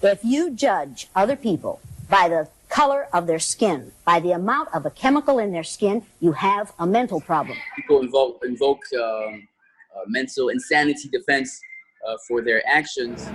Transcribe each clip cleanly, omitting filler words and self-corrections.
If you judge other people by the color of their skin, by the amount of a chemical in their skin, you have a mental problem. People invoke mental insanity defense for their actions.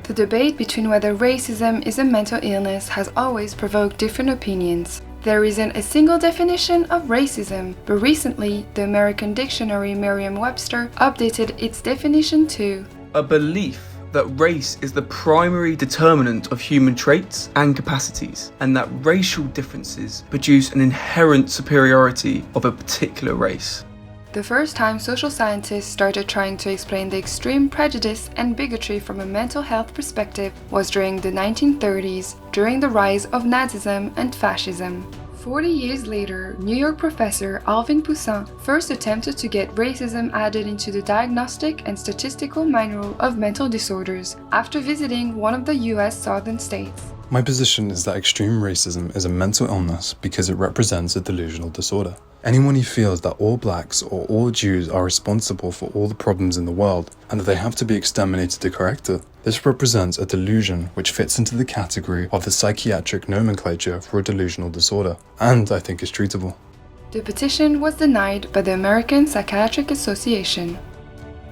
The debate between whether racism is a mental illness has always provoked different opinions. There isn't a single definition of racism, but recently, the American dictionary Merriam-Webster updated its definition to a belief that race is the primary determinant of human traits and capacities, and that racial differences produce an inherent superiority of a particular race. The first time social scientists started trying to explain the extreme prejudice and bigotry from a mental health perspective was during the 1930s, during the rise of Nazism and fascism. 40 years later, New York professor Alvin Poussin first attempted to get racism added into the Diagnostic and Statistical Manual of Mental Disorders after visiting one of the US southern states. My position is that extreme racism is a mental illness because it represents a delusional disorder. Anyone who feels that all blacks or all Jews are responsible for all the problems in the world and that they have to be exterminated to correct it, this represents a delusion which fits into the category of the psychiatric nomenclature for a delusional disorder, and I think is treatable. The petition was denied by the American Psychiatric Association.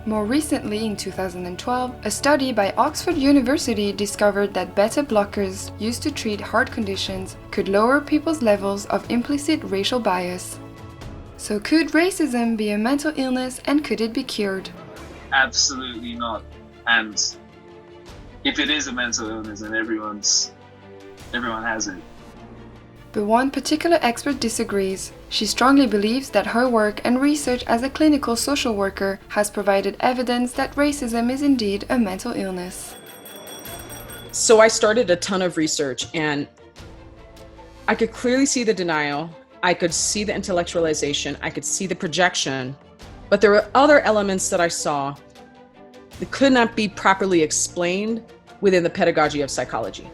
More recently, in 2012, a study by Oxford University discovered that beta blockers used to treat heart conditions could lower people's levels of implicit racial bias. So could racism be a mental illness and could it be cured? Absolutely not. And if it is a mental illness, then everyone has it. But one particular expert disagrees. She strongly believes that her work and research as a clinical social worker has provided evidence that racism is indeed a mental illness. So I started a ton of research and I could clearly see the denial, I could see the intellectualization, I could see the projection, but there were other elements that I saw that could not be properly explained within the pedagogy of psychology.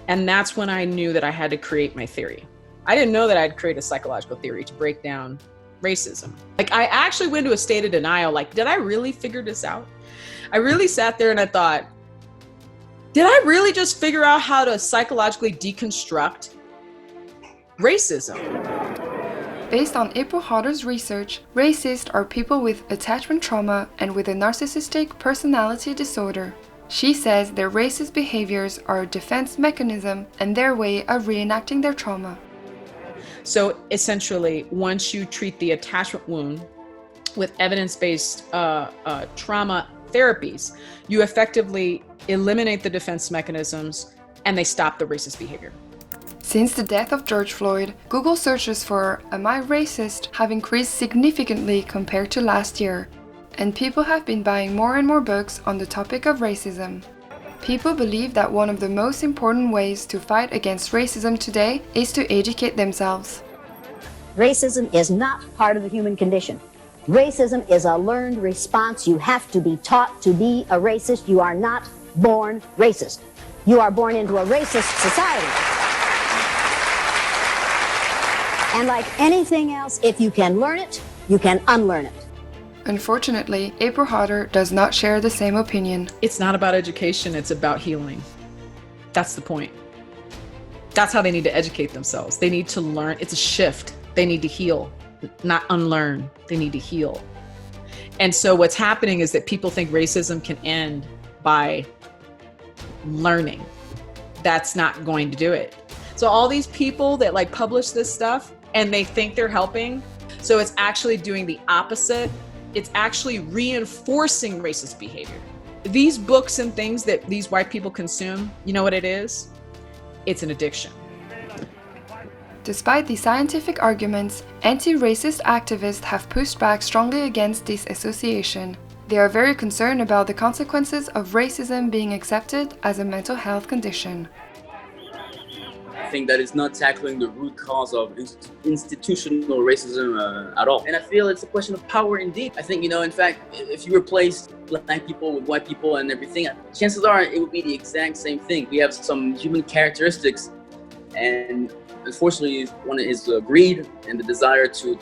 And that's when I knew that I had to create my theory. I didn't know that I'd create a psychological theory to break down racism. Like, I actually went to a state of denial. Like, did I really figure this out? I really sat there and I thought, did I really just figure out how to psychologically deconstruct racism? Based on April Hodder's research, racists are people with attachment trauma and with a narcissistic personality disorder. She says their racist behaviors are a defense mechanism and their way of reenacting their trauma. So essentially, once you treat the attachment wound with evidence-based trauma therapies, you effectively eliminate the defense mechanisms and they stop the racist behavior. Since the death of George Floyd, Google searches for "Am I racist?" have increased significantly compared to last year, and people have been buying more and more books on the topic of racism. People believe that one of the most important ways to fight against racism today is to educate themselves. Racism is not part of the human condition. Racism is a learned response. You have to be taught to be a racist. You are not born racist. You are born into a racist society. And like anything else, if you can learn it, you can unlearn it. Unfortunately, April Hodder does not share the same opinion. It's not about education, it's about healing. That's the point. That's how they need to educate themselves. They need to learn. It's a shift. They need to heal, not unlearn. They need to heal. And so what's happening is that people think racism can end by learning. That's not going to do it. So all these people that like publish this stuff and they think they're helping, so it's actually doing the opposite. It's actually reinforcing racist behavior. These books and things that these white people consume, you know what it is? It's an addiction. Despite the scientific arguments, anti-racist activists have pushed back strongly against this association. They are very concerned about the consequences of racism being accepted as a mental health condition. I think that is not tackling the root cause of institutional racism at all. And I feel it's a question of power indeed. I think, in fact, if you replace black people with white people and everything, chances are it would be the exact same thing. We have some human characteristics, and unfortunately, one is greed and the desire to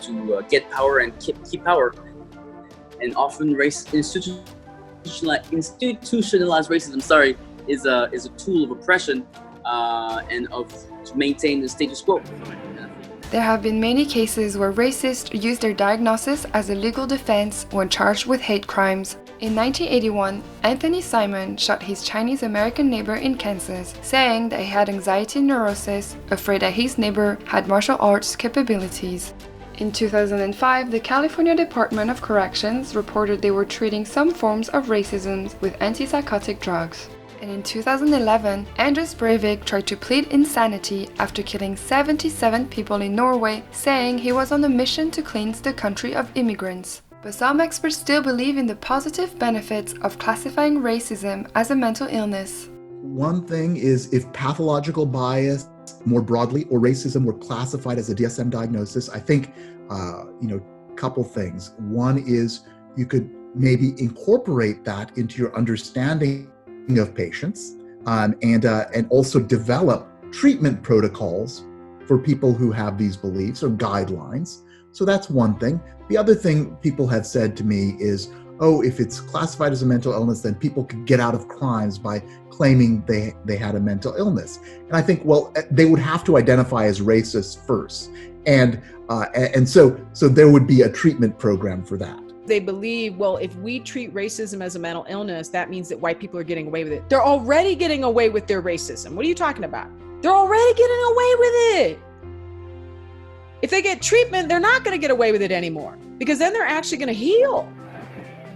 get power and keep power. And often institutionalized racism, is a tool of oppression and to maintain the status quo. There have been many cases where racists use their diagnosis as a legal defense when charged with hate crimes. In 1981, Anthony Simon shot his Chinese American neighbor in Kansas, saying that he had anxiety neurosis, afraid that his neighbor had martial arts capabilities. In 2005, the California Department of Corrections reported they were treating some forms of racism with antipsychotic drugs. And in 2011, Anders Breivik tried to plead insanity after killing 77 people in Norway, saying he was on a mission to cleanse the country of immigrants. But some experts still believe in the positive benefits of classifying racism as a mental illness. One thing is, if pathological bias more broadly or racism were classified as a DSM diagnosis, I think, couple things. One is you could maybe incorporate that into your understanding of patients, and also develop treatment protocols for people who have these beliefs or guidelines. So that's one thing. The other thing people have said to me is, oh, if it's classified as a mental illness, then people could get out of crimes by claiming they had a mental illness. And I think, well, they would have to identify as racist first. And so there would be a treatment program for that. They believe, well, if we treat racism as a mental illness, that means that white people are getting away with it. They're already getting away with their racism. What are you talking about? They're already getting away with it. If they get treatment, they're not going to get away with it anymore, because then they're actually going to heal.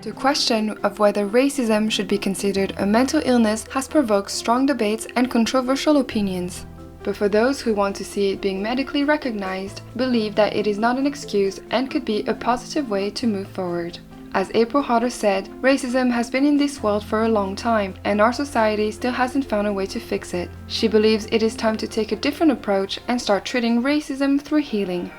The question of whether racism should be considered a mental illness has provoked strong debates and controversial opinions. But for those who want to see it being medically recognized, believe that it is not an excuse and could be a positive way to move forward. As April Hodder said, racism has been in this world for a long time, and our society still hasn't found a way to fix it. She believes it is time to take a different approach and start treating racism through healing.